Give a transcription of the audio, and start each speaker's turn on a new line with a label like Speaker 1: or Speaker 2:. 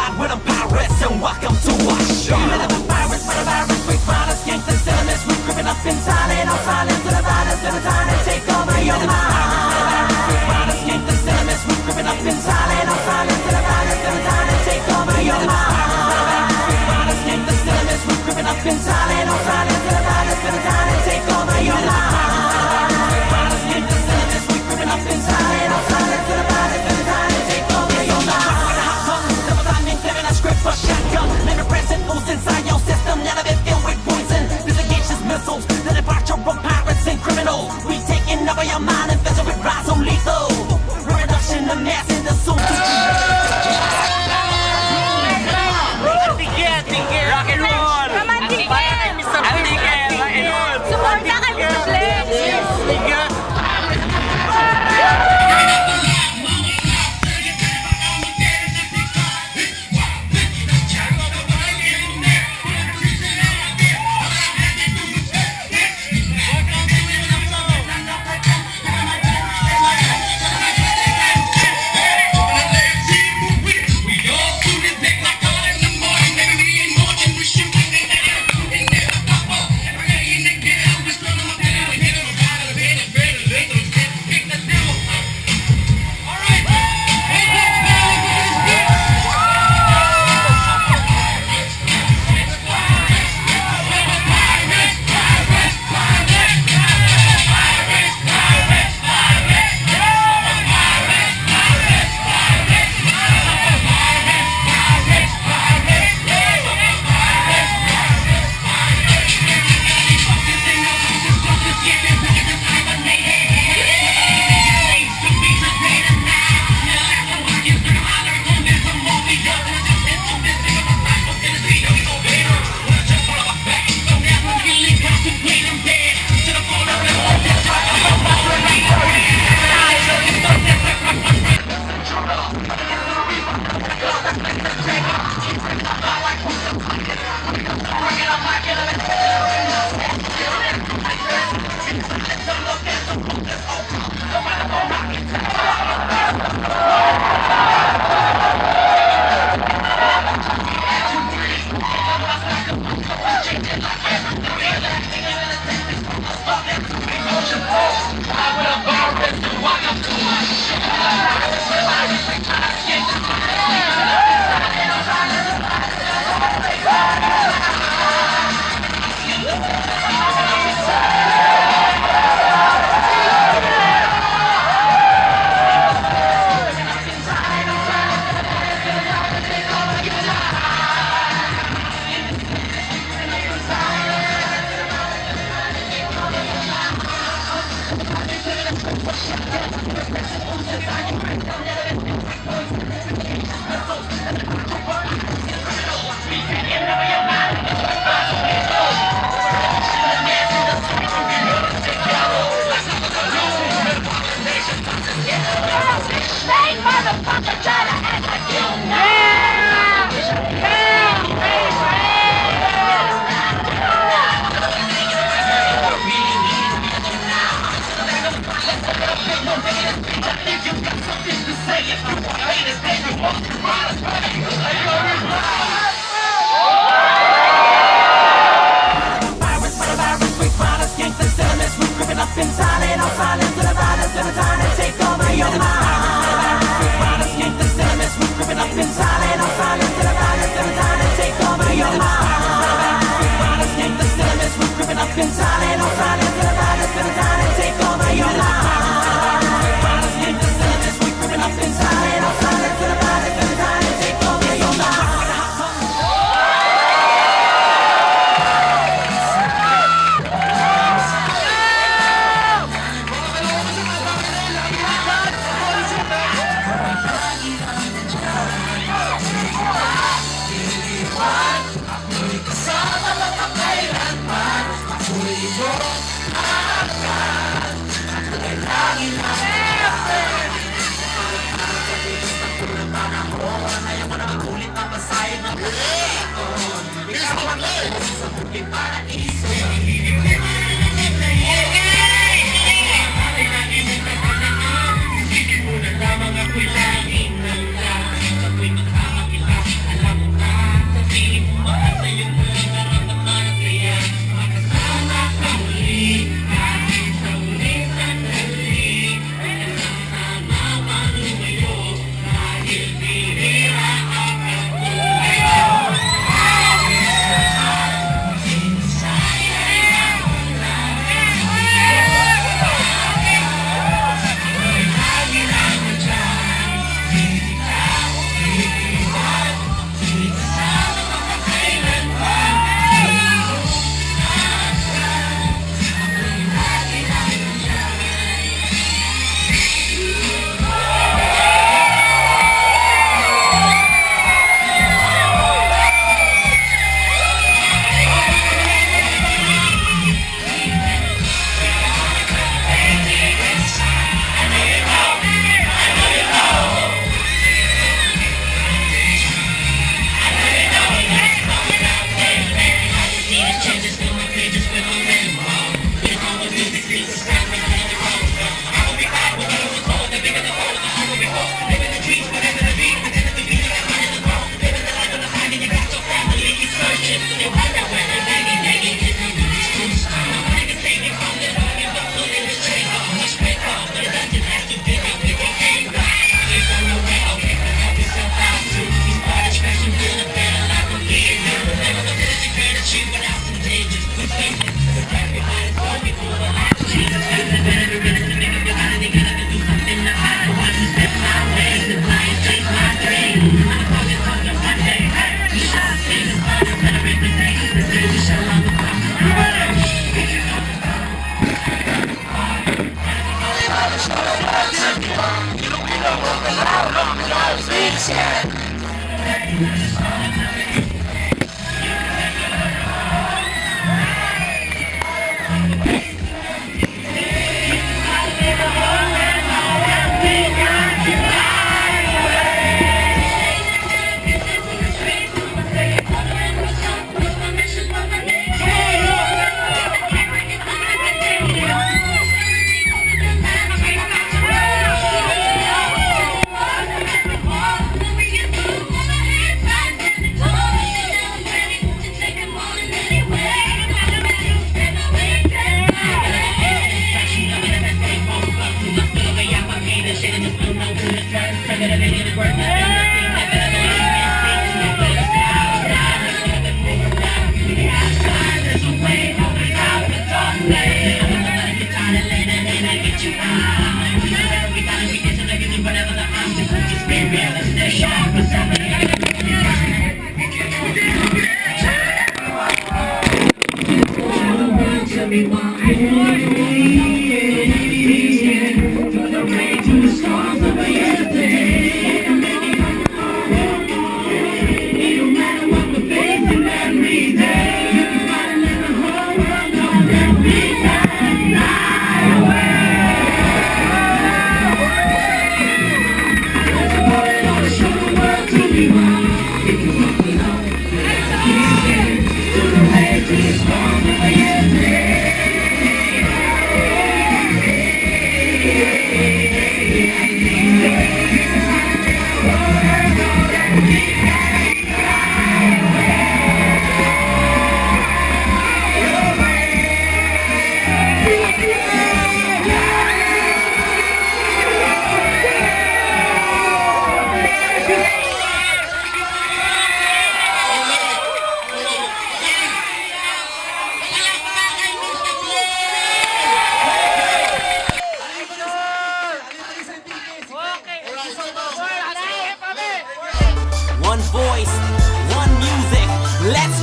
Speaker 1: ride with them pirates and welcome to our show. We're the pirates, we're the pirates, we riders, gangsters, cinemas, we gripping up in silent, all silent to the riders, to the time to take over your mind. We riders, gangsters, cinemas, we gripping up in silent, all silent to the riders, to the time to take over your mind. We riders, gangsters, cinemas, we gripping up in silent, all silent to the riders, to the time to take over your mind. We riders, gangsters, cinemas, we gripping up in silent, all silent to the riders, to the time to take over your mind. For shotgun, never present, moves inside your system. None of it filled with poison. Disengage missiles, the departure from pirates and criminals. We taking over your mind and vessel with rise so lethal. Reduction of mass in the soul.
Speaker 2: Rock and roll!
Speaker 3: Romantikin!
Speaker 2: Antiken! Rock and roll!
Speaker 3: Support na kami sa Flex!
Speaker 1: One voice, one music, let's